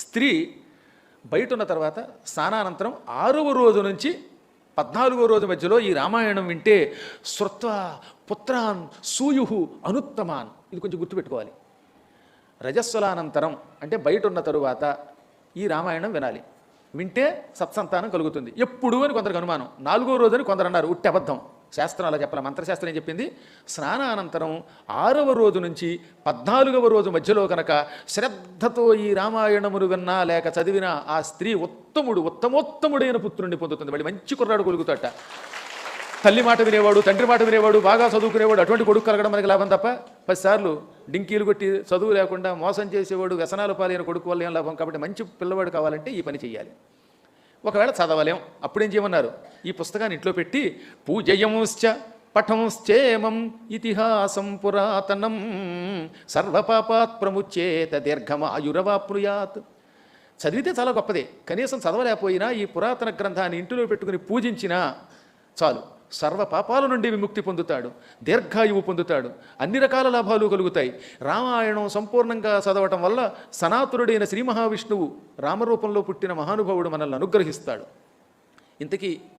స్త్రీ బయట ఉన్న తర్వాత స్నానానంతరం 6వ రోజు నుంచి 14వ రోజు మధ్యలో ఈ రామాయణం వింటే శ్రుత్వ పుత్రాన్ సూయు అనుత్తమాన్. ఇది కొంచెం గుర్తుపెట్టుకోవాలి. రజస్వలానంతరం అంటే బయట ఉన్న తరువాత ఈ రామాయణం వినాలి. వింటే సత్సంతానం కలుగుతుంది. ఎప్పుడు అని కొందరికి అనుమానం. 4వ రోజు అని కొందరు అన్నారు. ఉట్టి అబద్ధం. శాస్త్రం అలా చెప్పాలి. మంత్రశాస్త్రం ఏం చెప్పింది? స్నానానంతరం 6వ రోజు నుంచి 14వ రోజు మధ్యలో కనుక శ్రద్ధతో ఈ రామాయణమును విన్నా లేక చదివినా ఆ స్త్రీ ఉత్తమోత్తముడైన పుత్రుణ్ణి పొందుతుంది. వాడి మంచి కుర్రాడు కొలుగుతాట. తల్లి మాట వినేవాడు, తండ్రి మాట వినేవాడు, బాగా చదువుకునేవాడు, అటువంటి కొడుకు కలగడం మనకి లాభం తప్ప 10 సార్లు డింకీలు కొట్టి చదువు లేకుండా మోసం చేసేవాడు, వ్యసనాలు పాలైన కొడుకు వల్ల ఏం లాభం. కాబట్టి మంచి పిల్లవాడు కావాలంటే ఈ పని చెయ్యాలి. ఒకవేళ చదవలేం, అప్పుడేం చేయమన్నారు? ఈ పుస్తకాన్ని ఇంట్లో పెట్టి పూజయంశ్చ పఠంశ్చేమం ఇతిహాసం పురాతనం సర్వపాపాత్ ప్రముచ్యేత దీర్ఘమాయురవాప్నుయాత్. చదివితే చాలా గొప్పదే. కనీసం చదవలేకపోయినా ఈ పురాతన గ్రంథాన్ని ఇంటిలో పెట్టుకుని పూజించినా చాలు. సర్వ పాపాల నుండి విముక్తి పొందుతాడు, దీర్ఘాయువు పొందుతాడు, అన్ని రకాల లాభాలు కలుగుతాయి. రామాయణం సంపూర్ణంగా చదవటం వల్ల సనాతనుడైన శ్రీ మహావిష్ణువు రామరూపంలో పుట్టిన మహానుభావుడు మనల్ని అనుగ్రహిస్తాడు. ఇంతకీ